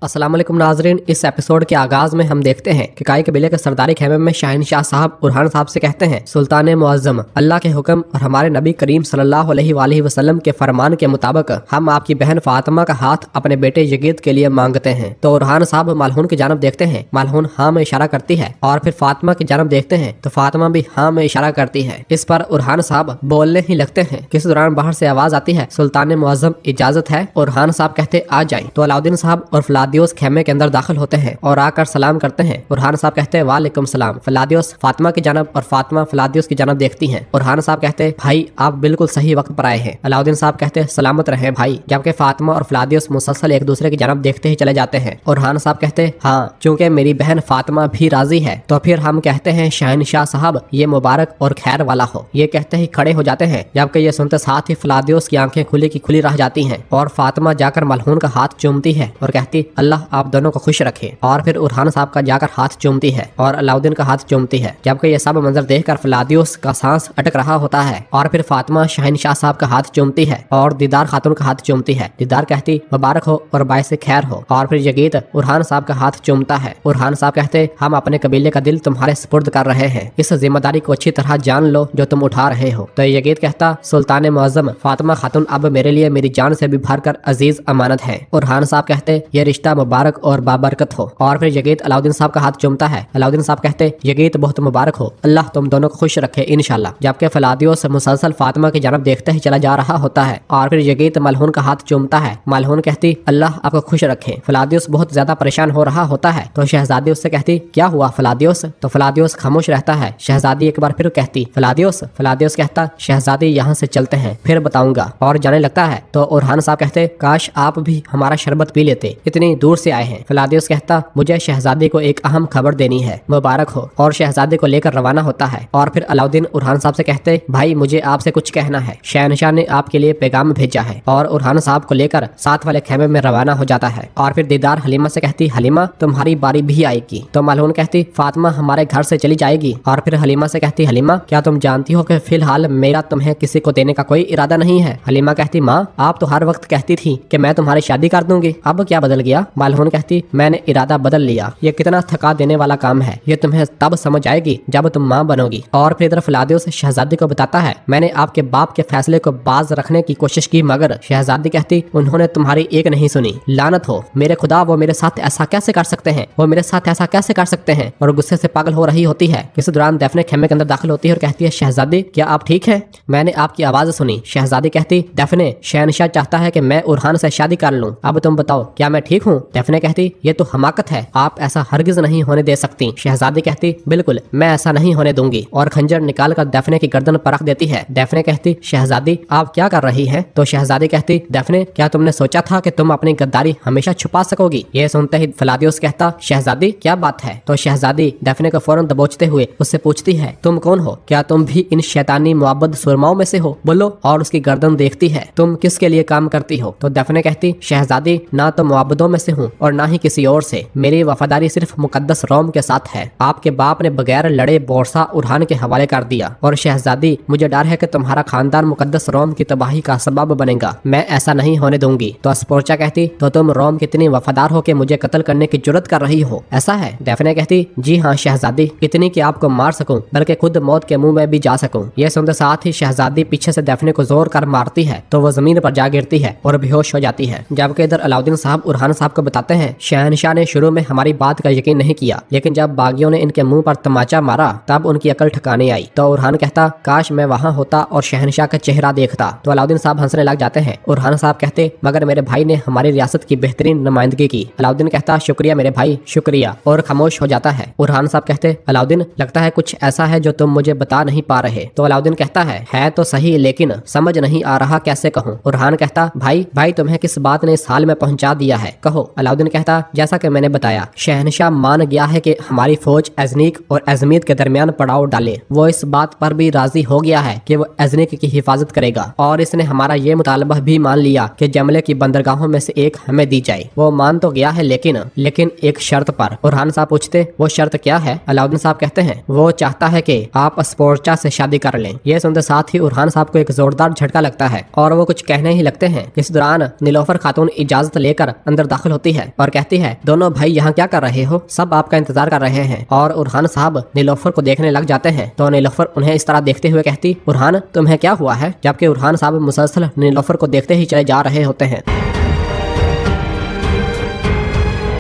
अस्सलाम वालेकुम नाजरीन, इस एपिसोड के आगाज में हम देखते हैं कि काई कबीले के सरदारी खेमे में शहनशाह साहब उरहान साहब से कहते हैं, सुल्तान मुअज्जम, अल्लाह के हुक्म और हमारे नबी करीम सल्लल्लाहु अलैहि वसल्लम के फरमान के मुताबिक हम आपकी बहन फातिमा का हाथ अपने बेटे यजीद के लिए मांगते हैं। तो उरहान साहब मालहून की जानब देखते हैं, मालहून हाँ में इशारा करती है और फिर फातिमा की जानब देखते हैं तो फातिमा भी हाँ में इशारा करती है। इस पर उरहान साहब बोलने ही लगते हैं कि इस दौरान बाहर से आवाज आती है, सुल्तान मुअज्जम इजाजत है। उरहान साहब कहते आ जाए। तो अलाउद्दीन साहब और फलादियोस खेमे के अंदर दाखिल होते हैं और आकर सलाम करते हैं। उरहान साहब कहते हैं वालेकुम सलाम। फलादियोस फातिमा की जानब और फातिमा फलादियोस की जानब देखती हैं। उरहान साहब कहते हैं भाई आप बिल्कुल सही वक्त पर आए हैं। अलाउद्दीन साहब कहते हैं सलामत रहे भाई, जबकि फातिमा और फलादियोस मुसलसल एक दूसरे की जानब देखते ही चले जाते हैं। उरहान साहब कहते हैं हाँ, चूंकि मेरी बहन फातिमा भी राजी है तो फिर हम कहते हैं शहनशाह साहब ये मुबारक और खैर वाला हो। ये कहते ही खड़े हो जाते हैं, जबकि ये सुनते साथ ही फलादियोस की आंखें खुली की खुली रह जाती हैं और फातिमा जाकर मलहून का हाथ चूमती है और कहती अल्लाह आप दोनों को खुश रखे। और फिर उरहान साहब का जाकर हाथ चूमती है और अलाउद्दीन का हाथ चूमती है, जबकि ये सब मंजर देखकर फलादियोस का सांस अटक रहा होता है। और फिर फातिमा शहनशाह साहब का हाथ चूमती है और दीदार खातून का हाथ चूमती है। दीदार कहती मुबारक हो और बायसे खैर हो। और फिर यजीद उरहान साहब का हाथ चूमता है। उरहान साहब कहते हम अपने कबीले का दिल तुम्हारे सुपुर्द कर रहे हैं, इस जिम्मेदारी को अच्छी तरह जान लो जो तुम उठा रहे हो। तो यजीद कहता सुल्तान मुअज्जम, फातिमा खातून अब मेरे लिए मेरी जान से भी भरकर अजीज अमानत है। उरहान साहब कहते ये रिश्ता मुबारक और बाबरकत हो। और फिर यजीद अलाउद्दीन साहब का हाथ चूमता है। अलाउद्दीन साहब कहते यजीद बहुत मुबारक हो, अल्लाह तुम दोनों को खुश रखे इंशाल्लाह। जबकि फलादियोस मुसलसल फातिमा की जानब देखते ही चला जा रहा होता है। और फिर यजीद मलहून का हाथ चूमता है। मलहून कहती अल्लाह आपको खुश रखे। फलादियोस बहुत ज्यादा परेशान हो रहा होता है तो शहजादी उससे कहती क्या हुआ फलादियोस। तो फलादियोस खामोश रहता है। शहजादी एक बार फिर कहती फलादियोस। फलादियोस कहता शहजादी यहाँ से चलते हैं फिर बताऊंगा। और जाने लगता है तो उरहान साहब कहते काश आप भी हमारा शरबत पी लेते, इतनी दूर से आए हैं। फलादियोस कहता मुझे शहजादी को एक अहम खबर देनी है, मुबारक हो। और शहजादी को लेकर रवाना होता है। और फिर अलाउद्दीन उरहान साहब से कहते भाई मुझे आपसे कुछ कहना है, शहनशाह ने आपके लिए पैगाम भेजा है। और उरहान साहब को लेकर साथ वाले खेमे में रवाना हो जाता है। और फिर दीदार हलीमा से कहती हलीमा तुम्हारी बारी भी आएगी। तो मलहून कहती फातिमा हमारे घर से चली जाएगी। और फिर हलीमा से कहती हलीमा क्या तुम जानती हो कि फिलहाल मेरा तुम्हें किसी को देने का कोई इरादा नहीं है। हलीमा कहती माँ आप तो हर वक्त कहती थी कि मैं तुम्हारी शादी कर दूंगी, अब क्या बदल गया। मलहून कहती मैंने इरादा बदल लिया, ये कितना थका देने वाला काम है, ये तुम्हें तब समझ आएगी जब तुम माँ बनोगी। और फिर इधर फलादियोस शहजादी को बताता है मैंने आपके बाप के फैसले को बाज रखने की कोशिश की मगर शहजादी कहती उन्होंने तुम्हारी एक नहीं सुनी, लानत हो मेरे खुदा, वो मेरे साथ ऐसा कैसे कर सकते हैं, वो मेरे साथ ऐसा कैसे कर सकते हैं। और गुस्से से पागल हो रही होती है। इस दौरान दैफने खेमे के अंदर दाखिल होती है और कहती है शहजादी क्या आप ठीक है, मैंने आपकी आवाज सुनी। शहजादी कहती दैफने शहनशाह चाहता है कि मैं उरहान से शादी कर लूं, अब तुम बताओ क्या मैं ठीक हूँ। दैफने कहती ये तो हमाकत है, आप ऐसा हरगिज नहीं होने दे सकती। शहजादी कहती बिल्कुल मैं ऐसा नहीं होने दूंगी और खंजर निकाल कर दैफने की गर्दन पर रख देती है। दैफने कहती शहजादी आप क्या कर रही हैं। तो शहजादी कहती दैफने क्या तुमने सोचा था कि तुम अपनी गद्दारी हमेशा छुपा सकोगी। ये सुनते ही फलादियोस कहता शहजादी क्या बात है। तो शहजादी दैफने को फौरन दबोचते हुए उससे पूछती है तुम कौन हो, क्या तुम भी इन शैतानी मुअब्बद सुरमाओं में से हो, बोलो। और उसकी गर्दन देखती है तुम किसके लिए काम करती हो। तो दैफने कहती शहजादी ना तो मुअब्बदों में से हूँ और ना ही किसी और से, मेरी वफादारी सिर्फ मुकद्दस रोम के साथ है। आपके बाप ने बगैर लड़े बोरसा उरहान के हवाले कर दिया और शहजादी मुझे डर है कि तुम्हारा खानदान मुकद्दस रोम की तबाही का सबब बनेगा, मैं ऐसा नहीं होने दूंगी। तो अस्पोर्चा कहती तो तुम रोम कितनी वफादार हो कि मुझे कत्ल करने की जुर्रत कर रही हो, ऐसा है। दैफने कहती जी हाँ शहजादी, इतनी कि आपको मार सकूं बल्कि खुद मौत के मुंह में भी जा सकूं। यह सुनते साथ ही शहजादी पीछे से दैफने को जोर कर मारती है तो वो जमीन पर जा गिरती है और बेहोश हो जाती है। जबकि इधर अलाउद्दीन साहब उरहान साहब को बताते हैं शहनशाह ने शुरू में हमारी बात का यकीन नहीं किया, लेकिन जब बागियों ने इनके मुंह पर तमाचा मारा तब उनकी अकल ठिकाने आई। तो उरहान कहता काश मैं वहाँ होता और शहनशाह का चेहरा देखता। तो अलाउद्दीन साहब हंसने लग जाते हैं। उरहान साहब कहते मगर मेरे भाई ने हमारी रियासत की बेहतरीन नुमाइंदगी की। अलाउद्दीन कहता शुक्रिया मेरे भाई शुक्रिया, और खामोश हो जाता है। उरहान साहब कहते अलाउद्दीन लगता है कुछ ऐसा है जो तुम मुझे बता नहीं पा रहे। तो अलाउद्दीन कहता है तो सही लेकिन समझ नहीं आ रहा कैसे कहूँ। उरहान कहता भाई तुम्हें किस बात ने इस हाल में पहुंचा दिया है, कहो। अलाउद्दीन कहता जैसा कि मैंने बताया शहनशाह मान गया है कि हमारी फौज एजनीक और अजमीद के दरमियान पड़ाव डाले। वो इस बात पर भी राजी हो गया है कि वो एजनीक की हिफाजत करेगा और इसने हमारा ये मुतालबा भी मान लिया कि जमले की बंदरगाहों में से एक हमें दी जाए। वो मान तो गया है लेकिन एक शर्त पर। उरहान साहब पूछते वो शर्त क्या है। अलाउद्दीन साहब कहते हैं वो चाहता है कि आप अस्पोर्चा से शादी कर लें। ये सुनते साथ ही उरहान साहब को एक जोरदार झटका लगता है और वो कुछ कहने ही लगते हैं। इस दौरान नीलोफर खातून इजाजत लेकर अंदर दाखिल दाखिल होती है और कहती है, दोनों भाई यहाँ क्या कर रहे हो? सब आपका इंतजार कर रहे हैं। और उरहान साहब नीलोफर को देखने लग जाते हैं तो नीलोफर उन्हें इस तरह देखते हुए कहती, उरहान तुम्हें क्या हुआ है? जबकि उरहान साहब मुसलसल नीलोफर को देखते ही चले जा रहे होते हैं।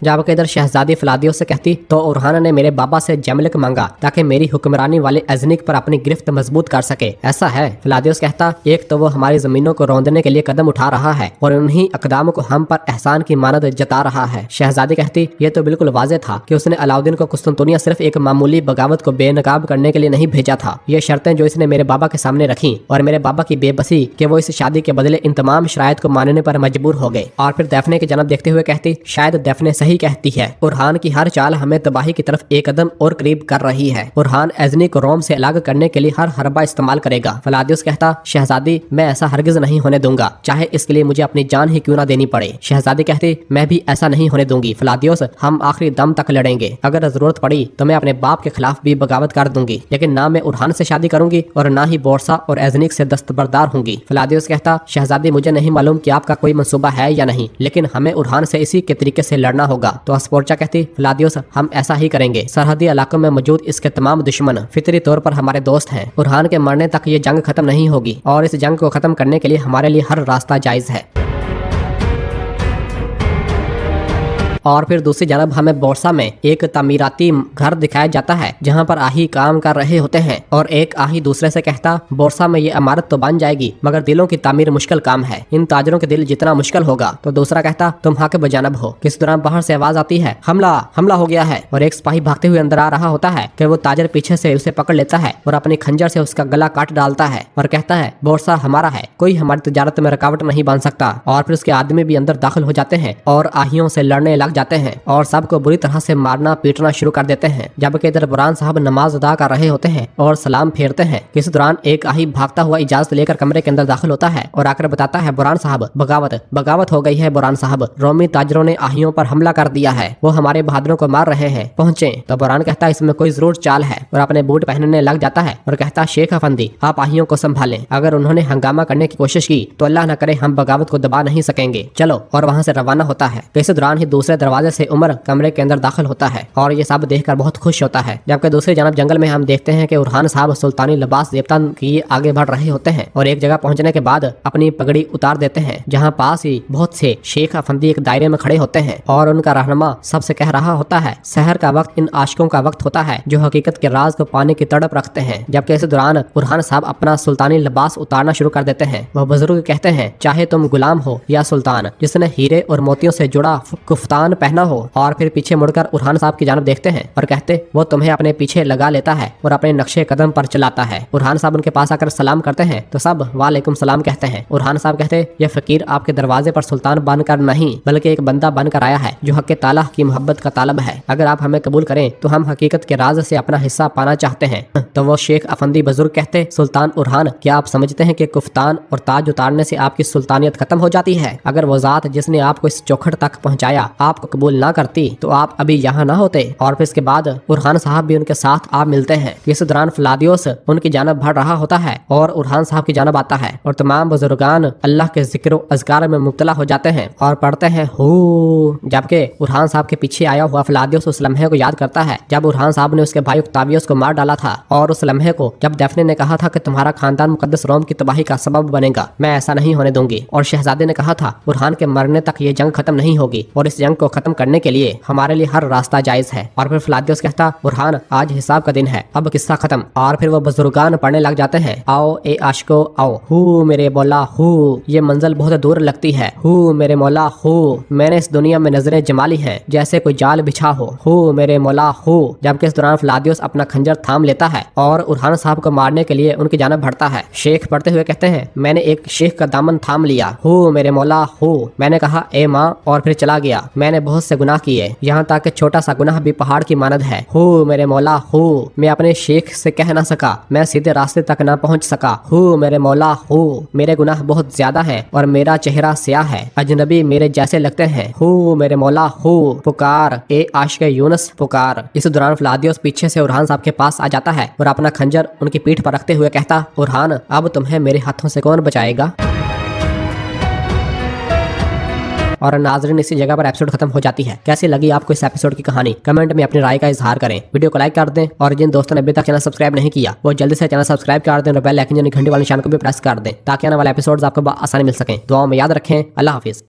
जबकि इधर शहजादी फलादियों से कहती, तो उरहान ने मेरे बाबा से जमलिक मांगा ताकि मेरी हुक्मरानी वाले अजनिक पर अपनी गिरफ्त मजबूत कर सके। ऐसा है? फलादियोस कहता, एक तो वो हमारी जमीनों को रौंदने के लिए कदम उठा रहा है और उन्हीं अकदाम को हम पर एहसान की मानद जता रहा है। शहजादी कहती, ये तो बिल्कुल वाज़ेह था कि उसने अलाउद्दीन को कुस्तुनतुनिया सिर्फ एक मामूली बगावत को बेनकाब करने के लिए नहीं भेजा था। ये शर्तें जो इसने मेरे बाबा के सामने रखी और मेरे बाबा की बेबसी कि वो इस शादी के बदले इन तमाम शराइत को मानने पर मजबूर हो गए। और फिर दैफने की जनाब देखते हुए कहती, शायद दैफने सही कहती है। उरहान की हर चाल हमें तबाही की तरफ एक कदम और करीब कर रही है। उरहान एजनी को रोम से अलग करने के लिए हर हरबा इस्तेमाल करेगा। फलादियुस कहता, शहजादी मैं ऐसा हरगिज नहीं होने दूंगा, चाहे इसके लिए मुझे अपनी जान ही क्यों ना देनी पड़े। शहजादी कहती, मैं भी ऐसा नहीं होने दूंगी फलादियुस, हम आखिरी दम तक लड़ेंगे। अगर जरूरत पड़ी तो मैं अपने बाप के खिलाफ भी बगावत कर दूंगी, लेकिन ना मैं उरहान से शादी करूंगी और ना ही बोरसा और एजनिक से दस्तबरदार होंगी। फलादियुस कहता, शहजादी मुझे नहीं मालूम कि आपका कोई मंसूबा है या नहीं, लेकिन हमें उरहान से इसी के तरीके से लड़ना होगा। तो अस्पोर्चा कहती, फलादियुस हम ऐसा ही करेंगे। सरहदी इलाकों में मौजूद इसके तमाम दुश्मन फितरी तौर पर हमारे दोस्त हैं। उरहान के मरने तक ये जंग खत्म नहीं होगी और इस जंग को खत्म करने के लिए हमारे लिए हर रास्ता जायज है। और फिर दूसरी जानब हमें बोरसा में एक तामीराती घर दिखाया जाता है जहाँ पर आही काम कर रहे होते हैं और एक आही दूसरे से कहता, बोरसा में ये इमारत तो बन जाएगी मगर दिलों की तामीर मुश्किल काम है, इन ताजरों के दिल जितना मुश्किल होगा। तो दूसरा कहता, तुम हाँ के बजानब हो। किस दौरान बाहर से आवाज आती है, हमला हमला हो गया है, और एक सिपाही भागते हुए अंदर आ रहा होता है कि वो ताजर पीछे से उसे पकड़ लेता है और अपनी खंजर से उसका गला काट डालता है और कहता है, बोरसा हमारा है, कोई हमारी तजारत में रुकावट नहीं बन सकता। और फिर उसके आदमी भी अंदर दाखिल हो जाते हैं और आहियों से लड़ने लग जाते हैं और सबको बुरी तरह से मारना पीटना शुरू कर देते हैं। जबकि इधर बुरहान साहब नमाज अदा कर रहे होते हैं और सलाम फेरते हैं। इस दौरान एक आही भागता हुआ इजाजत लेकर कमरे के अंदर दाखिल होता है और आकर बताता है, बुरहान साहब बगावत हो गई है। बुरहान साहब, रोमी ताजरों ने आहियों पर हमला कर दिया है, वो हमारे बहादुरों को मार रहे हैं, पहुंचे। तो बुरहान कहता है, इसमें कोई जरूर चाल है और अपने बूट पहनने लग जाता है और कहता, शेख अफंदी आप आहियों को संभालें, अगर उन्होंने हंगामा करने की कोशिश की तो अल्लाह न करे हम बगावत को दबा नहीं सकेंगे, चलो। और वहाँ से रवाना होता है। इस दौरान ही दूसरे दरवाजे से उमर कमरे के अंदर दाखिल होता है और ये सब देखकर बहुत खुश होता है। जबकि दूसरी जानब जंगल में हम देखते हैं कि उरहान साहब सुल्तानी लिबास देवतान की आगे बढ़ रहे होते हैं और एक जगह पहुंचने के बाद अपनी पगड़ी उतार देते हैं, जहां पास ही बहुत से शेख अफंदी एक दायरे में खड़े होते हैं और उनका रहनुमा सबसे कह रहा होता है, सहर का वक्त इन आशिकों का वक्त होता है जो हकीकत के राज को पाने की तड़प रखते हैं। जबकि इस दौरान उरहान साहब अपना सुल्तानी लिबास उतारना शुरू कर देते हैं। वह बुजुर्ग कहते हैं, चाहे तुम गुलाम हो या सुल्तान, जिसने हीरे और मोतियों से जुड़ा कुफ्तान पहना हो। और फिर पीछे मुड़कर उरहान साहब की जानब देखते हैं और कहते, वो तुम्हें अपने पीछे लगा लेता है और अपने नक्शे कदम पर चलाता है। उरहान साहब उनके पास आकर सलाम करते हैं तो सब वालेकुम सलाम कहते हैं। उरहान साहब कहते, ये फकीर आपके दरवाजे पर सुल्तान बनकर नहीं बल्कि एक बंदा बनकर आया है जो हक ताला की मोहब्बत का तालब है। अगर आप हमें कबूल करें तो हम हकीकत के राज से अपना हिस्सा पाना चाहते हैं। तो वो शेख अफंदी बुजुर्ग कहते, सुल्तान उरहान, क्या आप समझते हैं कि कुफ्तान और ताज उतारने से आपकी सुल्तानियत खत्म हो जाती है? अगर वो जात जिसने आपको इस चौखट तक पहुंचाया आपको कबूल ना करती तो आप अभी यहाँ ना होते। और फिर इसके बाद उरहान साहब भी उनके साथ आप मिलते हैं। इस दौरान फलादियोस उनकी जानब बढ़ रहा होता है और उरहान साहब की जानब आता है और तमाम बुजुर्गान अल्लाह के जिक्र अज़कार में मुब्तला हो जाते हैं और पढ़ते हैं हू। जबकि उरहान साहब के पीछे आया हुआ फलादियोस उस लम्हे को याद करता है जब उरहान साहब ने उसके भाई उक्तावियोस को मार डाला था और उस लम्हे को जब दैफने ने कहा था कि तुम्हारा खानदान मुकद्दस रोम की तबाही का सबब बनेगा, मैं ऐसा नहीं होने दूंगी। और शहजादे ने कहा था, उरहान के मरने तक ये जंग खत्म नहीं होगी और इस जंग को खत्म करने के लिए हमारे लिए हर रास्ता जायज है। और फिर फलादियोस कहता, उरहान आज हिसाब का दिन है, अब किस्सा खत्म। और फिर वो बुजुर्गान पढ़ने लग जाते हैं, आओ ए आशिको आओ, हू मेरे मौला हू, ये मंजिल बहुत दूर लगती है, हू मेरे मौला हू, मैंने इस दुनिया में नजरें जमा ली हैं जैसे कोई जाल बिछा हो, हू मेरे मौला हू। जबकि इस दौरान फलादियोस अपना खंजर थाम लेता है और उरहान साहब को मारने के लिए उनकी जानब बढ़ता है। शेख पढ़ते हुए कहते हैं, मैंने एक शेख का दामन थाम लिया, हू मेरे मौला हू, मैंने कहा ए माँ, और फिर चला गया। मैंने बहुत से गुनाह किए, यहाँ तक कि छोटा सा गुनाह भी पहाड़ की मानद है, हू मेरे मौला हू, मैं अपने शेख से कह ना सका, मैं सीधे रास्ते तक ना पहुँच सका, हू मेरे मौला हू, मेरे गुनाह बहुत ज्यादा है और मेरा चेहरा स्याह है, अजनबी मेरे जैसे लगते हैं, हू मेरे मौला हू, पुकार ए आशिक यूनुस पुकार। इस दौरान फलादियोस पीछे से उरहान साहब के पास आ जाता है और अपना खंजर उनकी पीठ पर रखते हुए कहता, उरहान अब तुम्हें मेरे हाथों से कौन बचाएगा? اور ناظرین اسی جگہ پر ایپیسوڈ ختم ہو جاتی ہے۔ کیسی لگی آپ کو اس ایپیسوڈ کی کہانی؟ کمنٹ میں اپنی رائے کا اظہار کریں۔ ویڈیو کو لائک کر دیں اور جن دوستوں نے ابھی تک چینل سبسکرائب نہیں کیا وہ جلدی سے چینل سبسکرائب کر دیں اور بیل آئیکن یعنی گھنٹی والے نشان کو بھی پریس کر دیں تاکہ آنے والے ایپیسوڈز آپ کو بآسانی مل سکیں۔ دعاؤں میں یاد رکھیں۔ اللہ حافظ۔